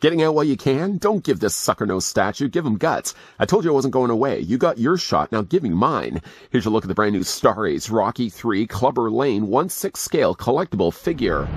Getting out while you can? Don't give this sucker-nosed statue. Give him guts. I told you I wasn't going away. You got your shot. Now give me mine. Here's a look at the brand new Star Ace Rocky 3 Clubber Lane 1/6 scale collectible figure.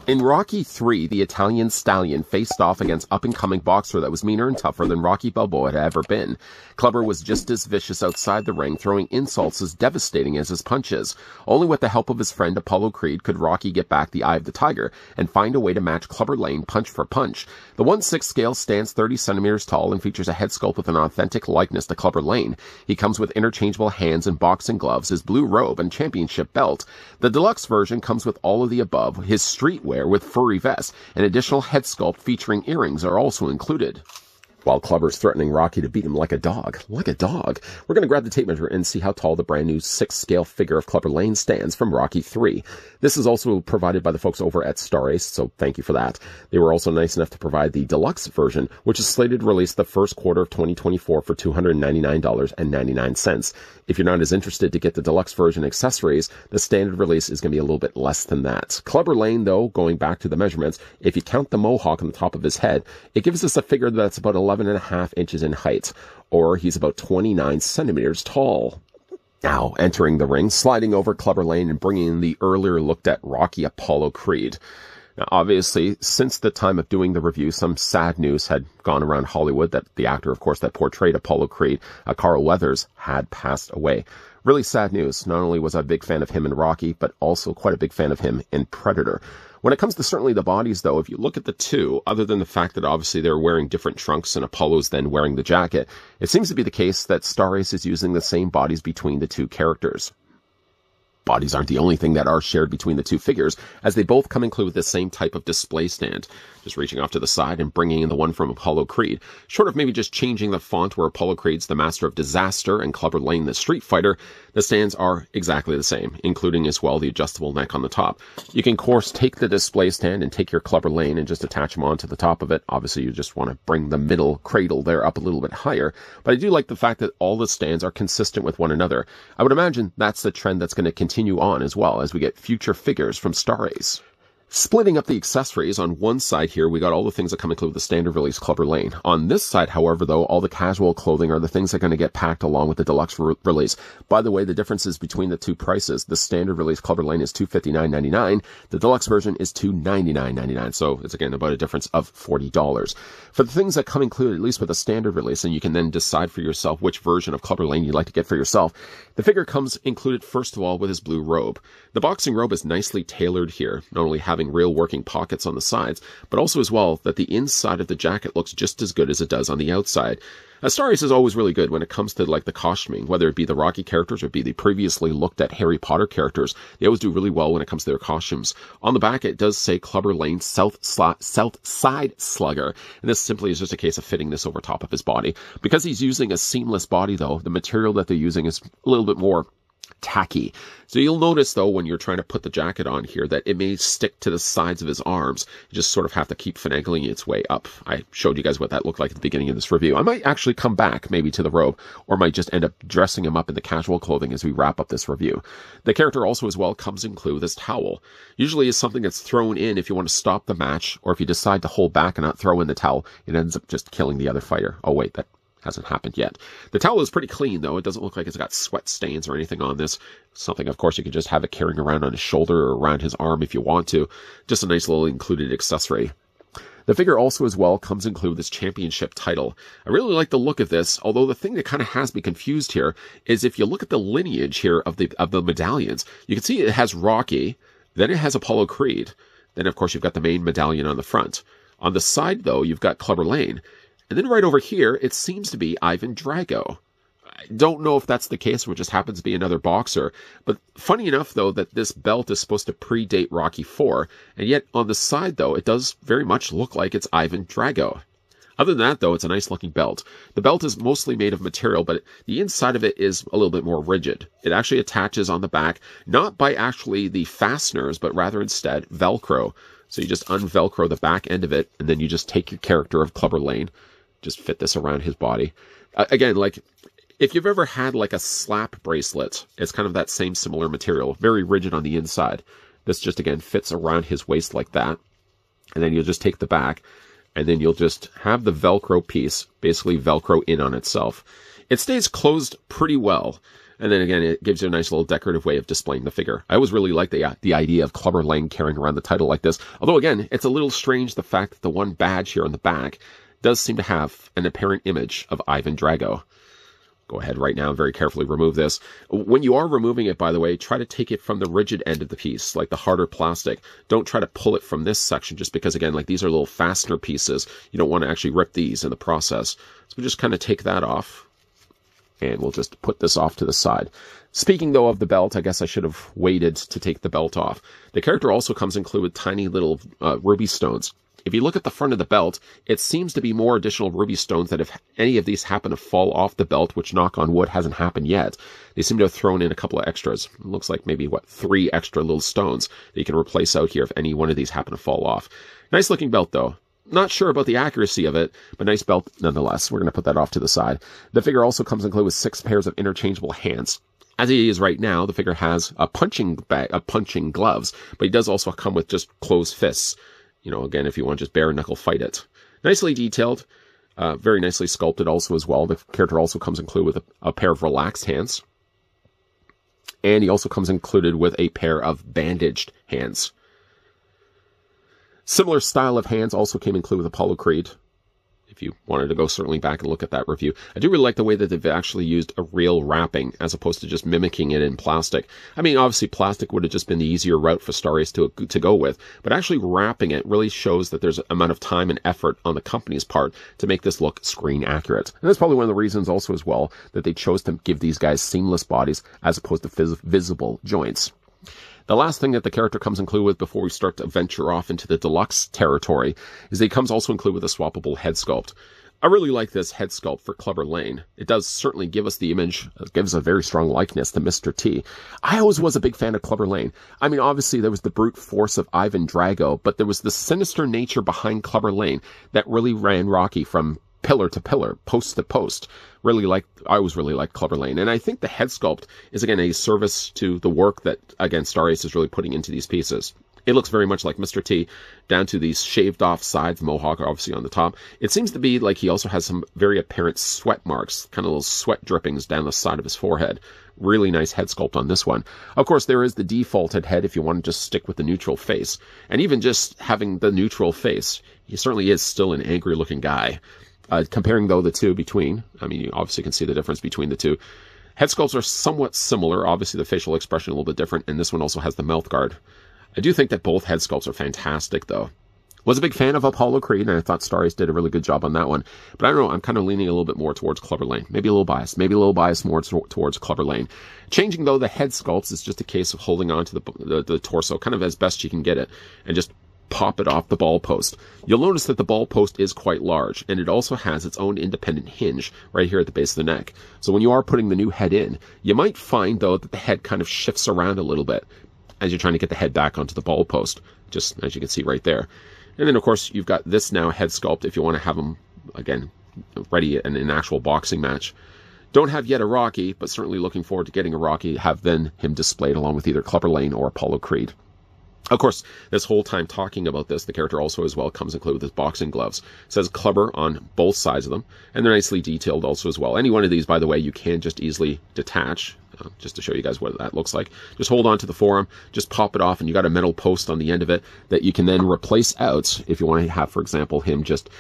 In Rocky 3, the Italian stallion faced off against up-and-coming boxer that was meaner and tougher than Rocky Balboa had ever been. Clubber was just as vicious outside the ring, throwing insults as devastating as his punches. Only with the help of his friend Apollo Creed could Rocky get back the eye of the tiger and find a way to match Clubber Lane punch for punch. The 1/6 scale stands 30 centimeters tall and features a head sculpt with an authentic likeness to Clubber Lane. He comes with interchangeable hands and boxing gloves, his blue robe, and championship belt. The deluxe version comes with all of the above, his streetwear with furry vest. An additional head sculpt featuring earrings are also included. While Clubber's threatening Rocky to beat him like a dog. Like a dog. We're going to grab the tape measure and see how tall the brand new 6-scale figure of Clubber Lane stands from Rocky 3. This is also provided by the folks over at Star Ace, so thank you for that. They were also nice enough to provide the deluxe version, which is slated to release the first quarter of 2024 for $299.99. If you're not as interested to get the deluxe version accessories, the standard release is going to be a little bit less than that. Clubber Lane, though, going back to the measurements, if you count the mohawk on the top of his head, it gives us a figure that's about 11.5 inches in height, or he's about 29 centimeters tall. Now, entering the ring, sliding over Clubber Lane and bringing in the earlier looked at Rocky Apollo Creed. Now, obviously, since the time of doing the review, some sad news had gone around Hollywood that the actor, of course, that portrayed Apollo Creed, Carl Weathers, had passed away. Really sad news. Not only was I a big fan of him in Rocky, but also quite a big fan of him in Predator. When it comes to certainly the bodies, though, if you look at the two, other than the fact that obviously they're wearing different trunks and Apollo's then wearing the jacket, it seems to be the case that Star Ace is using the same bodies between the two characters. Bodies aren't the only thing that are shared between the two figures, as they both come include with the same type of display stand. Just reaching off to the side and bringing in the one from Apollo Creed. Short of maybe just changing the font where Apollo Creed's the Master of Disaster and Clubber Lane the Street Fighter, the stands are exactly the same, including as well the adjustable neck on the top. You can, of course, take the display stand and take your Clubber Lane and just attach them onto the top of it. Obviously, you just want to bring the middle cradle there up a little bit higher. But I do like the fact that all the stands are consistent with one another. I would imagine that's the trend that's going to continue on as well as we get future figures from Star Ace. Splitting up the accessories, on one side here, we got all the things that come include with the standard release Clubber Lane. On this side, however, though, all the casual clothing are the things that are going to get packed along with the deluxe release. By the way, the differences between the two prices, the standard release Clubber Lane is $259.99. The deluxe version is $299.99. So it's again about a difference of $40. For the things that come included, at least with the standard release, and you can then decide for yourself which version of Clubber Lane you'd like to get for yourself, the figure comes included first of all with his blue robe. The boxing robe is nicely tailored here, not only having real working pockets on the sides, but also as well that the inside of the jacket looks just as good as it does on the outside. Star Ace is always really good when it comes to like the costuming, whether it be the Rocky characters or be the previously looked at Harry Potter characters. They always do really well when it comes to their costumes. On the back, it does say Clubber Lane South Side Slugger, and this simply is just a case of fitting this over top of his body. Because he's using a seamless body, though, the material that they're using is a little bit more tacky. So you'll notice, though, when you're trying to put the jacket on here, that it may stick to the sides of his arms. You just sort of have to keep finagling its way up. I showed you guys what that looked like at the beginning of this review. I might actually come back maybe to the robe, or might just end up dressing him up in the casual clothing as we wrap up this review. The character also as well comes included with this towel. Usually is something that's thrown in if you want to stop the match, or if you decide to hold back and not throw in the towel, it ends up just killing the other fighter. Oh wait, that hasn't happened yet. The towel is pretty clean, though. It doesn't look like it's got sweat stains or anything on this. Something, of course, you can just have it carrying around on his shoulder or around his arm if you want to. Just a nice little included accessory. The figure also as well comes included with this championship title. I really like the look of this, although the thing that kind of has me confused here is if you look at the lineage here of the medallions, you can see it has Rocky, then it has Apollo Creed, then of course you've got the main medallion on the front. On the side, though, you've got Clubber Lane. And then right over here, it seems to be Ivan Drago. don't know if that's the case, or it just happens to be another boxer. But funny enough, though, that this belt is supposed to predate Rocky IV, and yet on the side, though, it does very much look like it's Ivan Drago. Other than that, though, it's a nice looking belt. The belt is mostly made of material, but the inside of it is a little bit more rigid. It actually attaches on the back, not by actually the fasteners, but rather instead Velcro. So you just unvelcro the back end of it, and then you just take your character of Clubber Lang, just fit this around his body. Again, like, if you've ever had like a slap bracelet, it's kind of that same similar material, very rigid on the inside. This just, again, fits around his waist like that. And then you'll just take the back, and then you'll just have the Velcro piece basically Velcro in on itself. It stays closed pretty well. And then again, it gives you a nice little decorative way of displaying the figure. I always really like the idea of Clubber Lang carrying around the title like this. Although again, it's a little strange the fact that the one badge here on the back does seem to have an apparent image of Ivan Drago. Go ahead right now and very carefully remove this. When you are removing it, by the way, try to take it from the rigid end of the piece, like the harder plastic. Don't try to pull it from this section, just because, again, like these are little fastener pieces. You don't want to actually rip these in the process. So we just kind of take that off, and we'll just put this off to the side. Speaking, though, of the belt, I guess I should have waited to take the belt off. The character also comes included with tiny little ruby stones. If you look at the front of the belt, it seems to be more additional ruby stones that if any of these happen to fall off the belt, which, knock on wood, hasn't happened yet, they seem to have thrown in a couple of extras. It looks like maybe, 3 extra little stones that you can replace out here if any one of these happen to fall off. Nice looking belt, though. Not sure about the accuracy of it, but nice belt nonetheless. We're going to put that off to the side. The figure also comes included with 6 pairs of interchangeable hands. As he is right now, the figure has a punching gloves, but he does also come with just closed fists. You know, again, if you want to just bare knuckle fight it. Nicely detailed, very nicely sculpted also as well. The character also comes included with a pair of relaxed hands. And he also comes included with a pair of bandaged hands. Similar style of hands also came included with Apollo Creed. If you wanted to go certainly back and look at that review. I do really like the way that they've actually used a real wrapping as opposed to just mimicking it in plastic. I mean, obviously plastic would have just been the easier route for Star Ace to go with, but actually wrapping it really shows that there's an amount of time and effort on the company's part to make this look screen accurate. And that's probably one of the reasons also as well that they chose to give these guys seamless bodies as opposed to visible joints. The last thing that the character comes included with before we start to venture off into the deluxe territory is that he comes also included with a swappable head sculpt. I really like this head sculpt for Clubber Lang. It does certainly give us the image, gives a very strong likeness to Mr. T. I always was a big fan of Clubber Lang. I mean, obviously there was the brute force of Ivan Drago, but there was the sinister nature behind Clubber Lang that really ran Rocky from pillar to pillar, post to post. I always really liked Clubber Lang. And I think the head sculpt is, again, a service to the work that, again, Star Ace is really putting into these pieces. It looks very much like Mr. T, down to these shaved off sides, mohawk obviously on the top. It seems to be like he also has some very apparent sweat marks, kind of little sweat drippings down the side of his forehead. Really nice head sculpt on this one. Of course, there is the defaulted head if you want to just stick with the neutral face. And even just having the neutral face, he certainly is still an angry looking guy. Comparing, though, the two between, I mean, you obviously can see the difference between the two. Head sculpts are somewhat similar. Obviously, the facial expression a little bit different, and this one also has the mouth guard. I do think that both head sculpts are fantastic, though. Was a big fan of Apollo Creed, and I thought Star Ace did a really good job on that one. But I don't know, I'm kind of leaning a little bit more towards Clubber Lang. Maybe a little biased more towards Clubber Lang. Changing, though, the head sculpts is just a case of holding on to the torso, kind of as best you can get it, and just pop it off the ball post. You'll notice that the ball post is quite large, and it also has its own independent hinge right here at the base of the neck. So when you are putting the new head in, you might find, though, that the head kind of shifts around a little bit as you're trying to get the head back onto the ball post, just as you can see right there. And then, of course, you've got this now head sculpt if you want to have him, again, ready in an actual boxing match. Don't have yet a Rocky, but certainly looking forward to getting a Rocky, have then him displayed along with either Clubber Lang or Apollo Creed. Of course, this whole time talking about this, the character also as well comes included with his boxing gloves. It says Clubber on both sides of them, and they're nicely detailed also as well. Any one of these, by the way, you can just easily detach, just to show you guys what that looks like. Just hold on to the forearm, just pop it off, and you got a metal post on the end of it that you can then replace out if you want to have, for example, him just,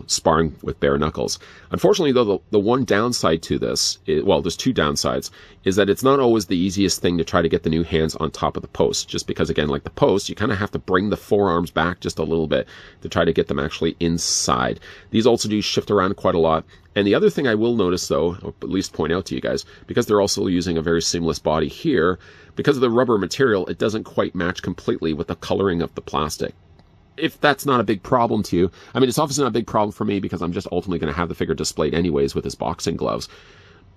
sparring with bare knuckles. Unfortunately, though, the one downside to this, there's two downsides, is that it's not always the easiest thing to try to get the new hands on top of the post, just because, again, like the post, you kind of have to bring the forearms back just a little bit to try to get them actually inside. These also do shift around quite a lot. And the other thing I will notice, though, or at least point out to you guys, because they're also using a very seamless body here, because of the rubber material, it doesn't quite match completely with the coloring of the plastic. If that's not a big problem to you, I mean, it's obviously not a big problem for me because I'm just ultimately going to have the figure displayed anyways with his boxing gloves.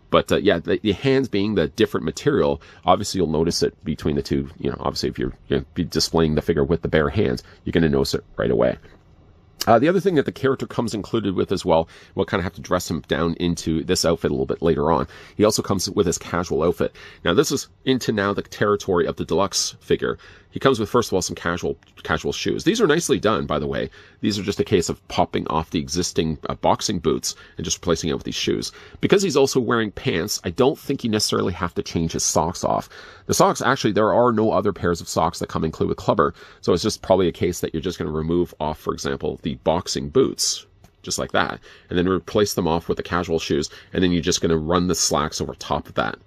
But yeah, the hands being the different material, obviously you'll notice it between the two. You know, obviously if you're going to be displaying the figure with the bare hands, you're going to notice it right away. The other thing that the character comes included with as well, we'll kind of have to dress him down into this outfit a little bit later on. He also comes with his casual outfit. Now, this is into now the territory of the deluxe figure. He comes with, first of all, some casual shoes. These are nicely done, by the way. These are just a case of popping off the existing boxing boots and just replacing it with these shoes. Because he's also wearing pants, I don't think you necessarily have to change his socks off. The socks, actually, there are no other pairs of socks that come included with Clubber, so it's just probably a case that you're just going to remove off, for example, the boxing boots, just like that, and then replace them off with the casual shoes, and then you're just going to run the slacks over top of that.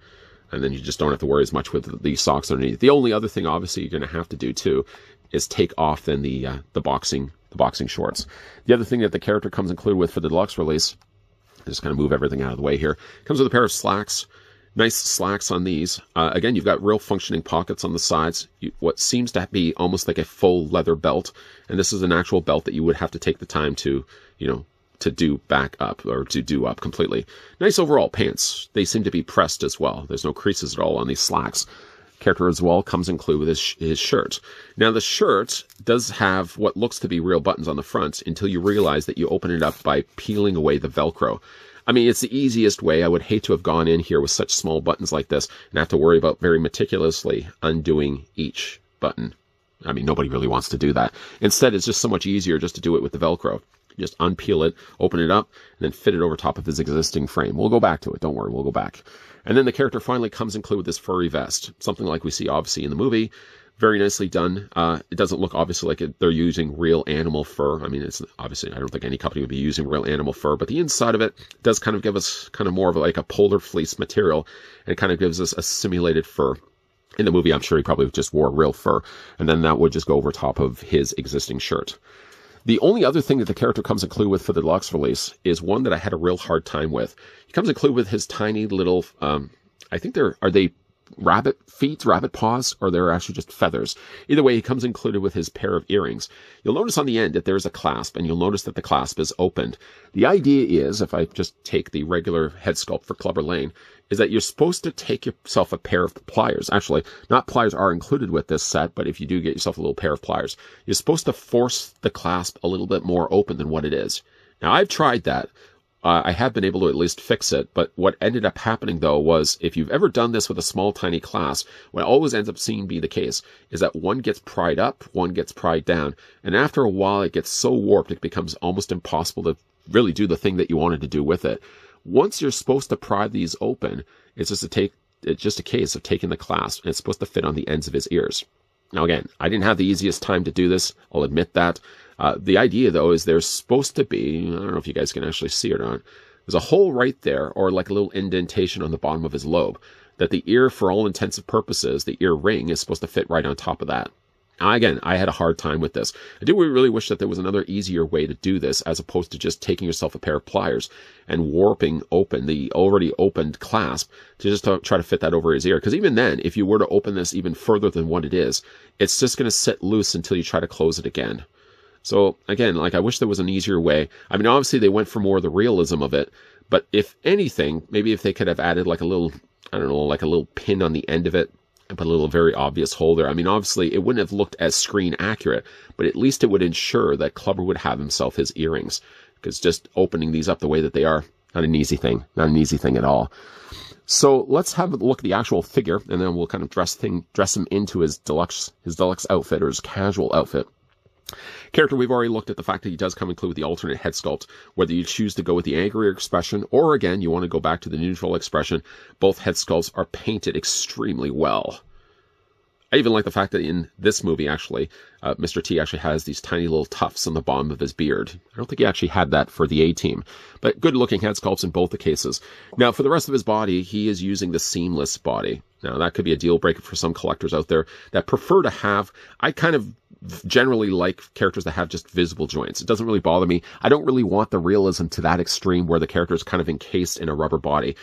And then you just don't have to worry as much with the socks underneath. The only other thing, obviously, you're going to have to do too, is take off then the boxing shorts. The other thing that the character comes included with for the deluxe release, just kind of move everything out of the way here, comes with a pair of slacks. Nice slacks on these. Again, you've got real functioning pockets on the sides. What seems to be almost like a full leather belt, and this is an actual belt that you would have to take the time to, you know, to do back up or to do up completely. Nice overall pants. They seem to be pressed as well. There's no creases at all on these slacks. Character as well comes included with his shirt. Now the shirt does have what looks to be real buttons on the front until you realize that you open it up by peeling away the Velcro. I mean, it's the easiest way. I would hate to have gone in here with such small buttons like this and have to worry about very meticulously undoing each button. I mean, nobody really wants to do that. Instead, it's just so much easier just to do it with the Velcro. Just unpeel it, open it up, and then fit it over top of his existing frame. We'll go back to it. Don't worry, we'll go back. And then the character finally comes included with this furry vest. Something like we see, obviously, in the movie. Very nicely done. It doesn't look, obviously, like they're using real animal fur. I mean, it's obviously, I don't think any company would be using real animal fur. But the inside of it does kind of give us kind of more of like a polar fleece material. And it kind of gives us a simulated fur. In the movie, I'm sure he probably just wore real fur. And then that would just go over top of his existing shirt. The only other thing that the character comes included with for the deluxe release is one that I had a real hard time with. He comes included with his tiny little, I think are they rabbit feet, rabbit paws, or they're actually just feathers. Either way, he comes included with his pair of earrings. You'll notice on the end that there's a clasp, and you'll notice that the clasp is opened. The idea is, if I just take the regular head sculpt for Clubber Lang, is that you're supposed to take yourself a pair of pliers. Actually, not pliers are included with this set, but if you do get yourself a little pair of pliers, you're supposed to force the clasp a little bit more open than what it is. Now, I've tried that. I have been able to at least fix it, but what ended up happening, though, was if you've ever done this with a small, tiny clasp, what always ends up seeing be the case is that one gets pried up, one gets pried down, and after a while it gets so warped it becomes almost impossible to really do the thing that you wanted to do with it. Once you're supposed to pry these open, it's just a case of taking the clasp, and it's supposed to fit on the ends of his ears. Now, again, I didn't have the easiest time to do this. I'll admit that. The idea, though, is there's supposed to be, I don't know if you guys can actually see it or not, there's a hole right there, or like a little indentation on the bottom of his lobe, that the ear, for all intents and purposes, the ear ring is supposed to fit right on top of that. Now, again, I had a hard time with this. I do really wish that there was another easier way to do this, as opposed to just taking yourself a pair of pliers and warping open the already opened clasp to just try to fit that over his ear. Because even then, if you were to open this even further than what it is, it's just going to sit loose until you try to close it again. So again, like, I wish there was an easier way. I mean, obviously they went for more of the realism of it, but if anything, maybe if they could have added like a little, I don't know, like a little pin on the end of it and put a little very obvious hole there. I mean, obviously it wouldn't have looked as screen accurate, but at least it would ensure that Clubber would have himself his earrings, because just opening these up the way that they are, not an easy thing at all. So let's have a look at the actual figure, and then we'll kind of dress him into his deluxe outfit, or his casual outfit. Character, we've already looked at the fact that he does come included with the alternate head sculpt. Whether you choose to go with the angry expression, or again, you want to go back to the neutral expression, both head sculpts are painted extremely well. I even like the fact that in this movie, actually, Mr. T actually has these tiny little tufts on the bottom of his beard. I don't think he actually had that for the A-Team, but good-looking head sculpts in both the cases. Now, for the rest of his body, he is using the seamless body. Now, that could be a deal breaker for some collectors out there that prefer to have, I kind of generally like characters that have just visible joints. It doesn't really bother me. I don't really want the realism to that extreme where the character is kind of encased in a rubber body.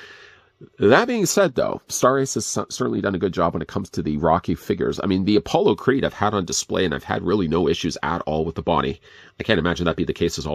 That being said, though, Star Ace has certainly done a good job when it comes to the Rocky figures. I mean, the Apollo Creed I've had on display, and I've had really no issues at all with the body. I can't imagine that be the case at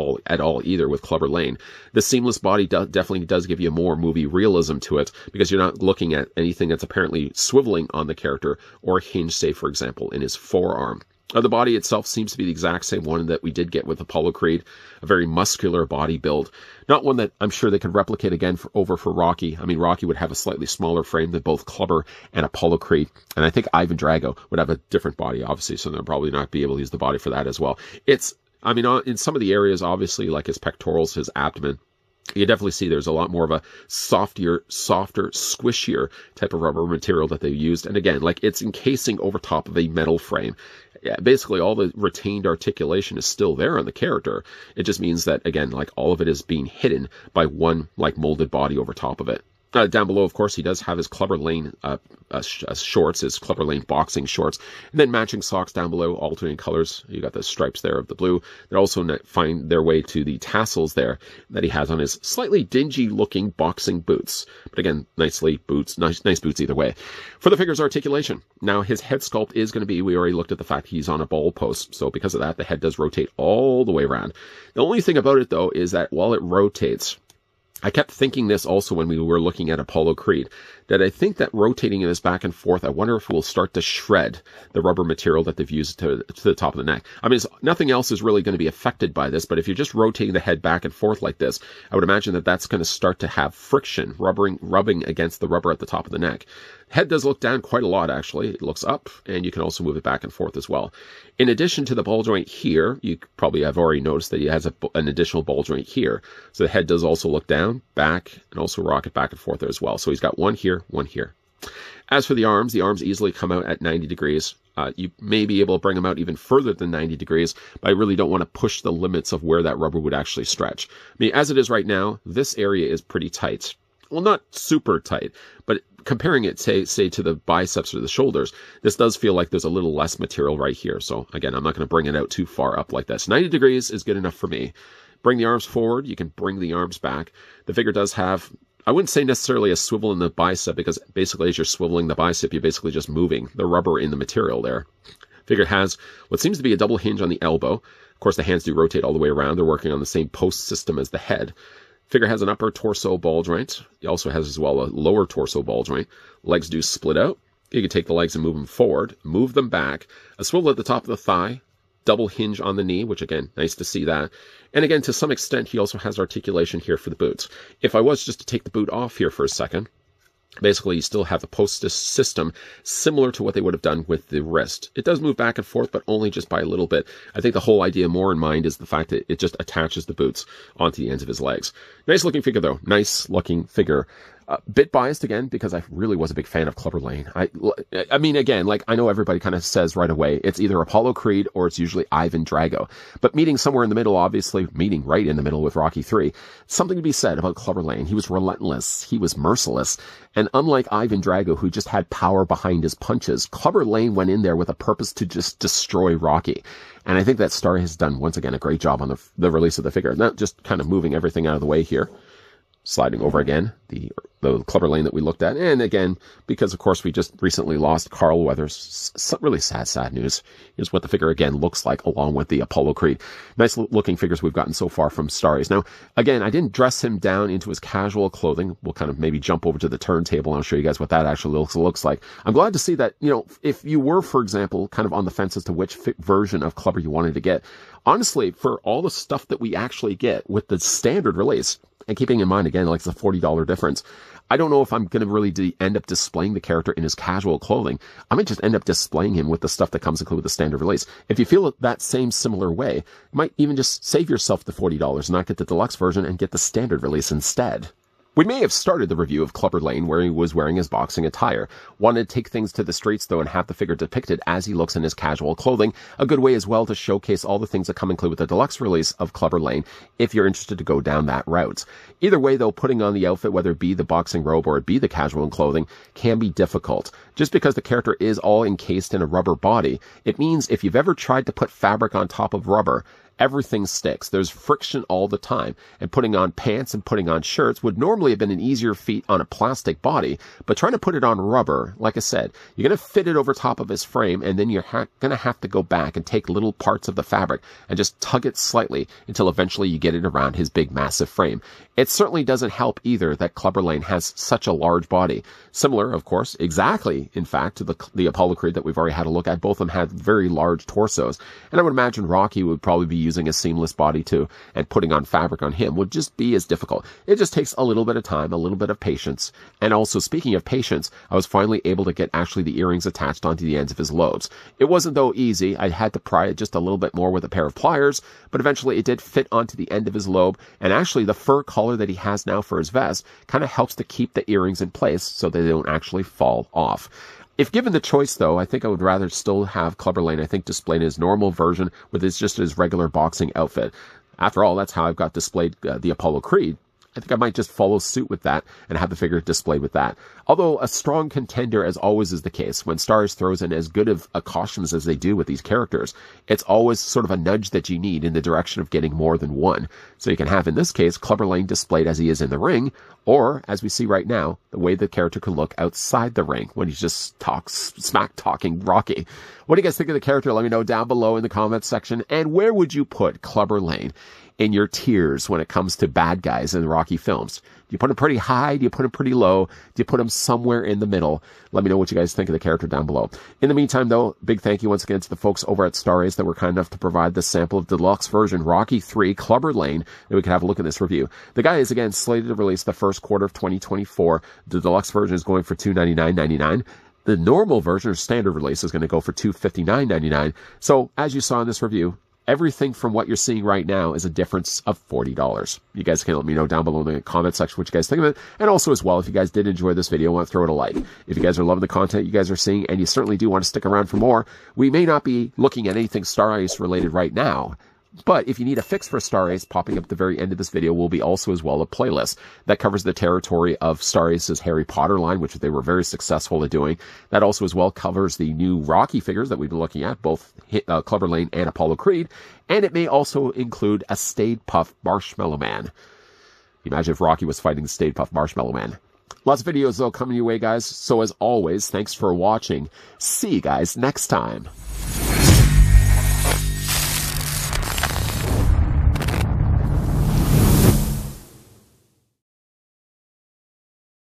all either with Clubber Lang. The seamless body definitely does give you more movie realism to it, because you're not looking at anything that's apparently swiveling on the character or hinged, say, for example, in his forearm. The body itself seems to be the exact same one that we did get with Apollo Creed, a very muscular body build. Not one that I'm sure they could replicate again for Rocky. I mean, Rocky would have a slightly smaller frame than both Clubber and Apollo Creed. And I think Ivan Drago would have a different body, obviously, so they'll probably not be able to use the body for that as well. In some of the areas, obviously, like his pectorals, his abdomen, you definitely see there's a lot more of a softer, squishier type of rubber material that they used. And again, like it's encasing over top of a metal frame. Yeah, basically all the retained articulation is still there on the character. It just means that, again, like all of it is being hidden by one like molded body over top of it. Down below, of course, he does have his Clubber Lang shorts, his Clubber Lang boxing shorts, and then matching socks down below, alternating colors. You got the stripes there of the blue. They also find their way to the tassels there that he has on his slightly dingy-looking boxing boots. But again, nice boots either way. For the figure's articulation, now his head sculpt is going to be, we already looked at the fact he's on a ball post, so because of that, the head does rotate all the way around. The only thing about it, though, is that while it rotates, I kept thinking this also when we were looking at Apollo Creed, that I think that rotating this back and forth, I wonder if it will start to shred the rubber material that they've used to the top of the neck. I mean, nothing else is really going to be affected by this, but if you're just rotating the head back and forth like this, I would imagine that that's going to start to have friction, rubbing against the rubber at the top of the neck. Head does look down quite a lot, actually. It looks up, and you can also move it back and forth as well. In addition to the ball joint here, you probably have already noticed that he has an additional ball joint here. So the head does also look down, back, and also rock it back and forth there as well. So he's got one here, one here. As for the arms easily come out at 90 degrees. You may be able to bring them out even further than 90 degrees, but I really don't want to push the limits of where that rubber would actually stretch. I mean, as it is right now, this area is pretty tight. Well, not super tight, but comparing it, say to the biceps or the shoulders, this does feel like there's a little less material right here. So again, I'm not going to bring it out too far up like this. 90 degrees is good enough for me. Bring the arms forward. You can bring the arms back. The figure does have, I wouldn't say necessarily a swivel in the bicep, because basically as you're swiveling the bicep, you're basically just moving the rubber in the material there. Figure has what seems to be a double hinge on the elbow. Of course, the hands do rotate all the way around. They're working on the same post system as the head. Figure has an upper torso ball joint. He also has as well a lower torso ball joint. Legs do split out. You can take the legs and move them forward, move them back. A swivel at the top of the thigh, double hinge on the knee, which again, nice to see that. And again, to some extent, he also has articulation here for the boots. If I was just to take the boot off here for a second, basically you still have a post system similar to what they would have done with the wrist. It does move back and forth, but only just by a little bit. I think the whole idea more in mind is the fact that it just attaches the boots onto the ends of his legs. Nice looking figure though. Nice looking figure. Bit biased again, because I really was a big fan of Clubber Lang. I mean, again, like I know everybody kind of says right away, it's either Apollo Creed or it's usually Ivan Drago. But meeting somewhere in the middle, obviously meeting right in the middle with Rocky 3, something to be said about Clubber Lang. He was relentless. He was merciless. And unlike Ivan Drago, who just had power behind his punches, Clubber Lang went in there with a purpose to just destroy Rocky. And I think that Star has done, once again, a great job on the release of the figure. Not just kind of moving everything out of the way here. Sliding over again, the Clubber Lang that we looked at. And again, because of course we just recently lost Carl Weathers. Some really sad news. Here's what the figure again looks like along with the Apollo Creed. Nice looking figures we've gotten so far from Star Ace. Now, again, I didn't dress him down into his casual clothing. We'll kind of maybe jump over to the turntable and I'll show you guys what that actually looks like. I'm glad to see that, you know, if you were, for example, kind of on the fence as to which version of Clubber you wanted to get, honestly, for all the stuff that we actually get with the standard release, and keeping in mind, again, like it's a $40 difference, I don't know if I'm going to really end up displaying the character in his casual clothing. I might just end up displaying him with the stuff that comes included with the standard release. If you feel that same similar way, you might even just save yourself the $40 and not get the deluxe version and get the standard release instead. We may have started the review of Clubber Lang where he was wearing his boxing attire. Wanted to take things to the streets, though, and have the figure depicted as he looks in his casual clothing. A good way as well to showcase all the things that come included with the deluxe release of Clubber Lang, if you're interested to go down that route. Either way, though, putting on the outfit, whether it be the boxing robe or it be the casual clothing, can be difficult. Just because the character is all encased in a rubber body, it means if you've ever tried to put fabric on top of rubber, everything sticks. There's friction all the time. And putting on pants and putting on shirts would normally have been an easier feat on a plastic body, but trying to put it on rubber, like I said, you're going to fit it over top of his frame, and then you're going to have to go back and take little parts of the fabric and just tug it slightly until eventually you get it around his big massive frame. It certainly doesn't help either that Clubber Lang has such a large body. Similar, of course, exactly, in fact, to the Apollo Creed that we've already had a look at. Both of them had very large torsos. And I would imagine Rocky would probably be using a seamless body too, and putting on fabric on him would just be as difficult. It just takes a little bit of time, a little bit of patience. And also, speaking of patience, I was finally able to get actually the earrings attached onto the ends of his lobes. It wasn't, though, easy. I had to pry it just a little bit more with a pair of pliers, but eventually it did fit onto the end of his lobe. And actually, the fur collar that he has now for his vest kind of helps to keep the earrings in place so they don't actually fall off. If given the choice, though, I think I would rather still have Clubber Lang, I think, displayed in his normal version with just his regular boxing outfit. After all, that's how I've got displayed the Apollo Creed. I think I might just follow suit with that and have the figure displayed with that. Although a strong contender, as always is the case, when Star Wars throws in as good of costumes as they do with these characters, it's always sort of a nudge that you need in the direction of getting more than one. So you can have, in this case, Clubber Lang displayed as he is in the ring, or, as we see right now, the way the character could look outside the ring when he just smack-talking Rocky. What do you guys think of the character? Let me know down below in the comments section. And where would you put Clubber Lang in your tiers when it comes to bad guys in the Rocky films? Do you put him pretty high? Do you put him pretty low? Do you put him somewhere in the middle? Let me know what you guys think of the character down below. In the meantime, though, big thank you once again to the folks over at Star Ace that were kind enough to provide this sample of deluxe version Rocky 3 Clubber Lang that we can have a look at this review. The guy is, again, slated to release the first quarter of 2024. The deluxe version is going for $299.99. The normal version, or standard release, is going to go for $259.99. So, as you saw in this review, everything from what you're seeing right now is a difference of $40. You guys can let me know down below in the comment section what you guys think of it. And also as well, if you guys did enjoy this video, I want to throw it a like. If you guys are loving the content you guys are seeing, and you certainly do want to stick around for more, we may not be looking at anything Star Ace related right now. But if you need a fix for Star Ace, popping up at the very end of this video will be also as well a playlist that covers the territory of Star Ace's Harry Potter line, which they were very successful at doing. That also as well covers the new Rocky figures that we've been looking at, both Clubber Lang and Apollo Creed. And it may also include a Stay Puft Marshmallow Man. Imagine if Rocky was fighting the Stay Puft Marshmallow Man. Lots of videos, though, coming your way, guys. So as always, thanks for watching. See you guys next time.